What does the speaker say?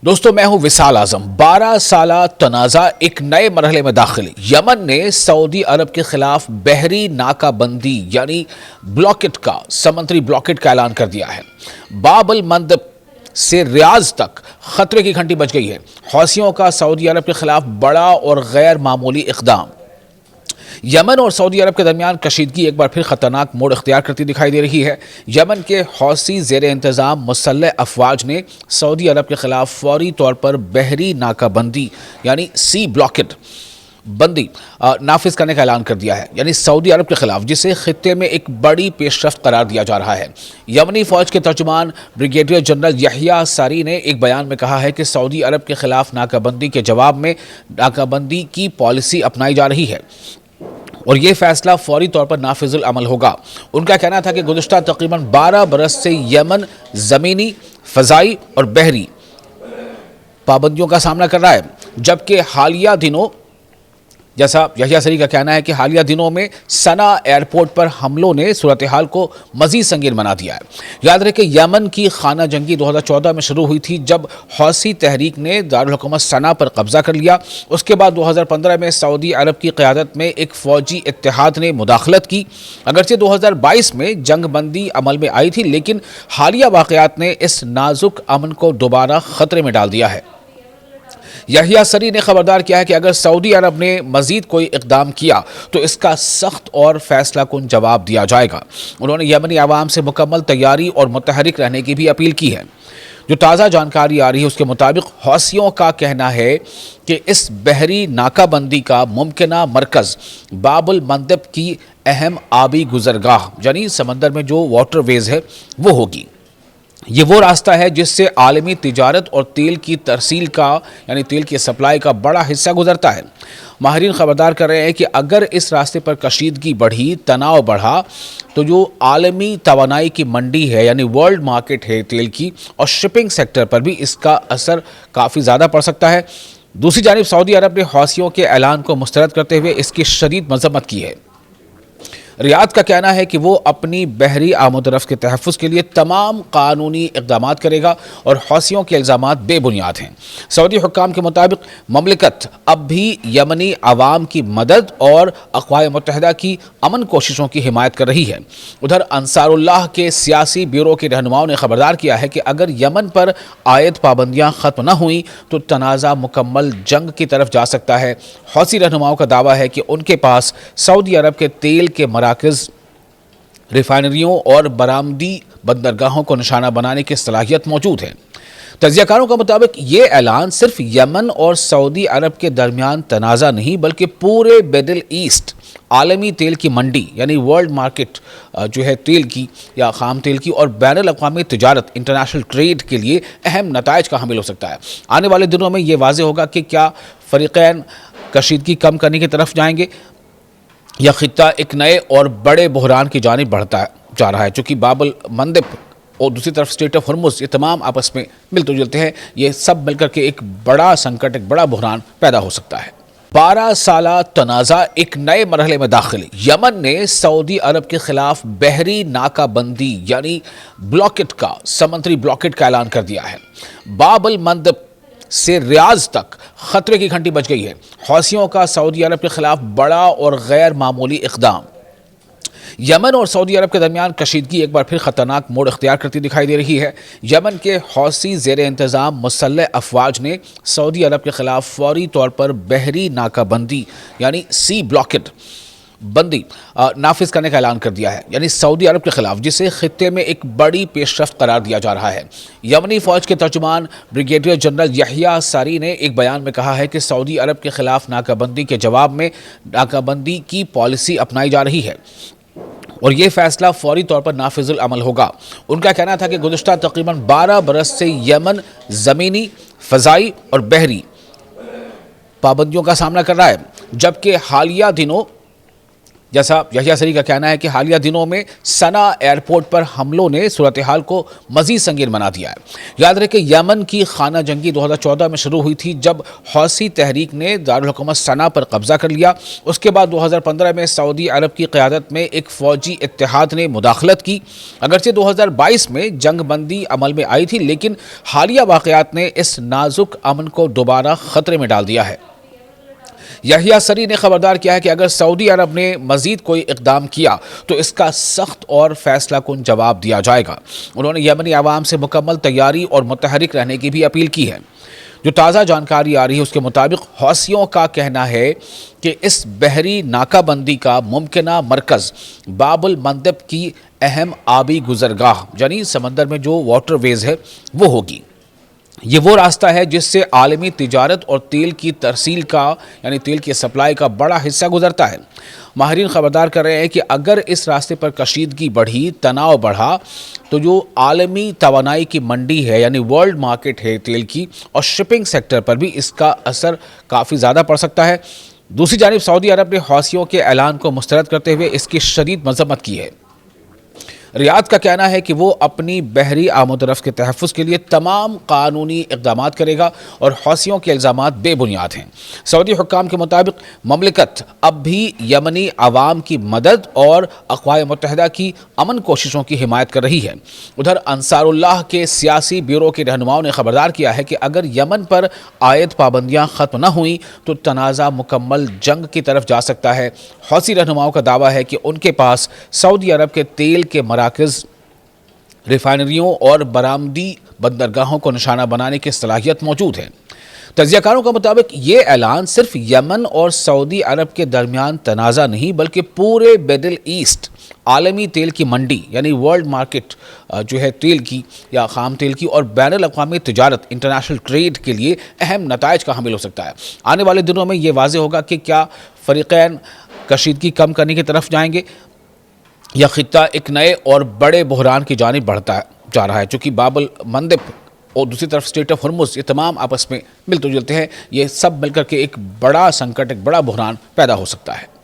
دوستو میں ہوں وصال اعظم۔ 12 سالہ تنازع ایک نئے مرحلے میں داخل۔ یمن نے سعودی عرب کے خلاف بحری ناکہ بندی یعنی بلاکٹ کا سمندری بلاکٹ کا اعلان کر دیا ہے۔ باب المندب سے ریاض تک خطرے کی گھنٹی بج گئی ہے۔ حوثیوں کا سعودی عرب کے خلاف بڑا اور غیر معمولی اقدام۔ یمن اور سعودی عرب کے درمیان کشیدگی ایک بار پھر خطرناک موڑ اختیار کرتی دکھائی دے رہی ہے۔ یمن کے حوثی زیر انتظام مسلح افواج نے سعودی عرب کے خلاف فوری طور پر بحری ناکہ بندی یعنی سی بلاکٹ بندی نافذ کرنے کا اعلان کر دیا ہے، یعنی سعودی عرب کے خلاف، جسے خطے میں ایک بڑی پیش رفت قرار دیا جا رہا ہے۔ یمنی فوج کے ترجمان بریگیڈیئر جنرل یحییٰ ساری نے ایک بیان میں کہا ہے کہ سعودی عرب کے خلاف ناکہ بندی کے جواب میں ناکہ بندی کی پالیسی اپنائی جا رہی ہے اور یہ فیصلہ فوری طور پر نافذ العمل ہوگا۔ ان کا کہنا تھا کہ گزشتہ تقریباً 12 برس سے یمن زمینی، فضائی اور بحری پابندیوں کا سامنا کر رہا ہے، جبکہ حالیہ دنوں جیسا یحییٰ ساری کا کہنا ہے کہ حالیہ دنوں میں سنا ایئرپورٹ پر حملوں نے صورتحال کو مزید سنگین بنا دیا ہے۔ یاد رہے کہ یمن کی خانہ جنگی 2014 میں شروع ہوئی تھی، جب حوثی تحریک نے دارالحکومت سنا پر قبضہ کر لیا۔ اس کے بعد 2015 میں سعودی عرب کی قیادت میں ایک فوجی اتحاد نے مداخلت کی۔ اگرچہ 2022 میں جنگ بندی عمل میں آئی تھی، لیکن حالیہ واقعات نے اس نازک امن کو دوبارہ خطرے میں ڈال دیا ہے۔ یحییٰ ساری نے خبردار کیا ہے کہ اگر سعودی عرب نے مزید کوئی اقدام کیا تو اس کا سخت اور فیصلہ کن جواب دیا جائے گا۔ انہوں نے یمنی عوام سے مکمل تیاری اور متحرک رہنے کی بھی اپیل کی ہے۔ جو تازہ جانکاری آ رہی ہے اس کے مطابق حوثیوں کا کہنا ہے کہ اس بحری ناکہ بندی کا ممکنہ مرکز باب المندب کی اہم آبی گزرگاہ یعنی سمندر میں جو واٹر ویز ہے وہ ہوگی۔ یہ وہ راستہ ہے جس سے عالمی تجارت اور تیل کی ترسیل کا یعنی تیل کی سپلائی کا بڑا حصہ گزرتا ہے۔ ماہرین خبردار کر رہے ہیں کہ اگر اس راستے پر کشیدگی بڑھی، تناؤ بڑھا، تو جو عالمی توانائی کی منڈی ہے یعنی ورلڈ مارکیٹ ہے تیل کی، اور شپنگ سیکٹر پر بھی اس کا اثر کافی زیادہ پڑ سکتا ہے۔ دوسری جانب سعودی عرب نے حوثیوں کے اعلان کو مسترد کرتے ہوئے اس کی شدید مذمت کی ہے۔ ریاض کا کہنا ہے کہ وہ اپنی بحری آمد و رفت کے تحفظ کے لیے تمام قانونی اقدامات کرے گا اور حوثیوں کے الزامات بے بنیاد ہیں۔ سعودی حکام کے مطابق مملکت اب بھی یمنی عوام کی مدد اور اقوام متحدہ کی امن کوششوں کی حمایت کر رہی ہے۔ ادھر انصار اللہ کے سیاسی بیورو کے رہنماؤں نے خبردار کیا ہے کہ اگر یمن پر عائد پابندیاں ختم نہ ہوئیں تو تنازع مکمل جنگ کی طرف جا سکتا ہے۔ حوثی رہنماؤں کا دعویٰ ہے کہ ان کے پاس سعودی عرب کے تیل کے مراکز، ریفائنریوں اور برآمدی بندرگاہوں کو نشانہ بنانے کی صلاحیت موجود ہے۔ تجزیہ کاروں کا مطابق یہ اعلان صرف یمن اور سعودی عرب کے درمیان تنازع نہیں بلکہ پورے مڈل ایسٹ عالمی تیل کی منڈی یعنی ورلڈ مارکیٹ جو ہے تیل کی یا خام تیل کی اور بین الاقوامی تجارت انٹرنیشنل ٹریڈ کے لیے اہم نتائج کا حامل ہو سکتا ہے۔ آنے والے دنوں میں یہ واضح ہوگا کہ کیا فریقین کشیدگی کم کرنے کی طرف جائیں گے یا خطہ ایک نئے اور بڑے بحران کی جانب بڑھتا جا رہا ہے، چونکہ باب المندب اور دوسری طرف اسٹریٹ آف ہرمز یہ تمام آپس میں ملتے جلتے ہیں۔ یہ سب مل کر کے ایک بڑا سنکٹ، ایک بڑا بحران پیدا ہو سکتا ہے۔ 12 سالہ تنازع ایک نئے مرحلے میں داخل۔ یمن نے سعودی عرب کے خلاف بحری ناکہ بندی یعنی بلاکٹ کا سمندری بلاکٹ کا اعلان کر دیا ہے۔ باب المندب سے ریاض تک خطرے کی گھنٹی بج گئی ہے۔ حوثیوں کا سعودی عرب کے خلاف بڑا اور غیر معمولی اقدام۔ یمن اور سعودی عرب کے درمیان کشیدگی ایک بار پھر خطرناک موڑ اختیار کرتی دکھائی دے رہی ہے۔ یمن کے حوثی زیر انتظام مسلح افواج نے سعودی عرب کے خلاف فوری طور پر بحری ناکہ بندی یعنی سی بلاکٹ بندی نافذ کرنے کا اعلان کر دیا ہے، یعنی سعودی عرب کے خلاف، جسے خطے میں ایک بڑی پیش رفت قرار دیا جا رہا ہے۔ یمنی فوج کے ترجمان بریگیڈیئر جنرل یحییٰ ساری نے ایک بیان میں کہا ہے کہ سعودی عرب کے خلاف ناکہ بندی کے جواب میں ناکہ بندی کی پالیسی اپنائی جا رہی ہے اور یہ فیصلہ فوری طور پر نافذ العمل ہوگا۔ ان کا کہنا تھا کہ گزشتہ تقریباً 12 برس سے یمن زمینی، فضائی اور بحری پابندیوں کا سامنا کر رہا ہے، جبکہ حالیہ دنوں جیسا یحییٰ سری کا کہنا ہے کہ حالیہ دنوں میں سنا ایئرپورٹ پر حملوں نے صورتحال کو مزید سنگین بنا دیا ہے۔ یاد رہے کہ یمن کی خانہ جنگی 2014 میں شروع ہوئی تھی، جب حوثی تحریک نے دارالحکومت سنا پر قبضہ کر لیا۔ اس کے بعد 2015 میں سعودی عرب کی قیادت میں ایک فوجی اتحاد نے مداخلت کی۔ اگرچہ 2022 میں جنگ بندی عمل میں آئی تھی، لیکن حالیہ واقعات نے اس نازک امن کو دوبارہ خطرے میں ڈال دیا ہے۔ یحییٰ سری نے خبردار کیا ہے کہ اگر سعودی عرب نے مزید کوئی اقدام کیا تو اس کا سخت اور فیصلہ کن جواب دیا جائے گا۔ انہوں نے یمنی عوام سے مکمل تیاری اور متحرک رہنے کی بھی اپیل کی ہے۔ جو تازہ جانکاری آ رہی ہے اس کے مطابق حوثیوں کا کہنا ہے کہ اس بحری ناکہ بندی کا ممکنہ مرکز باب المندب کی اہم آبی گزرگاہ یعنی سمندر میں جو واٹر ویز ہے وہ ہوگی۔ یہ وہ راستہ ہے جس سے عالمی تجارت اور تیل کی ترسیل کا یعنی تیل کی سپلائی کا بڑا حصہ گزرتا ہے۔ ماہرین خبردار کر رہے ہیں کہ اگر اس راستے پر کشیدگی بڑھی، تناؤ بڑھا، تو جو عالمی توانائی کی منڈی ہے یعنی ورلڈ مارکیٹ ہے تیل کی، اور شپنگ سیکٹر پر بھی اس کا اثر کافی زیادہ پڑ سکتا ہے۔ دوسری جانب سعودی عرب نے حوثیوں کے اعلان کو مسترد کرتے ہوئے اس کی شدید مذمت کی ہے۔ ریاض کا کہنا ہے کہ وہ اپنی بحری آمد و رفت کے تحفظ کے لیے تمام قانونی اقدامات کرے گا اور حوثیوں کے الزامات بے بنیاد ہیں۔ سعودی حکام کے مطابق مملکت اب بھی یمنی عوام کی مدد اور اقوام متحدہ کی امن کوششوں کی حمایت کر رہی ہے۔ ادھر انصار اللہ کے سیاسی بیورو کے رہنماؤں نے خبردار کیا ہے کہ اگر یمن پر عائد پابندیاں ختم نہ ہوئیں تو تنازع مکمل جنگ کی طرف جا سکتا ہے۔ حوثی رہنماؤں کا دعویٰ ہے کہ ان کے پاس سعودی عرب کے تیل کے مراکز، ریفائنریوں اور برآمدی بندرگاہوں کو نشانہ بنانے کی صلاحیت موجود ہے۔ تجزیہ کاروں کا مطابق یہ اعلان صرف یمن اور سعودی عرب کے درمیان تنازع نہیں بلکہ پورے مڈل ایسٹ عالمی تیل کی منڈی یعنی ورلڈ مارکیٹ جو ہے تیل کی یا خام تیل کی اور بین الاقوامی تجارت انٹرنیشنل ٹریڈ کے لیے اہم نتائج کا حامل ہو سکتا ہے۔ آنے والے دنوں میں یہ واضح ہوگا کہ کیا فریقین کشیدگی کم کرنے کی طرف جائیں گے یا خطہ ایک نئے اور بڑے بحران کی جانب بڑھتا جا رہا ہے، چونکہ باب المندب اور دوسری طرف اسٹریٹ آف ہرمز یہ تمام آپس میں ملتے جلتے ہیں۔ یہ سب مل کر کے ایک بڑا سنکٹ، ایک بڑا بحران پیدا ہو سکتا ہے۔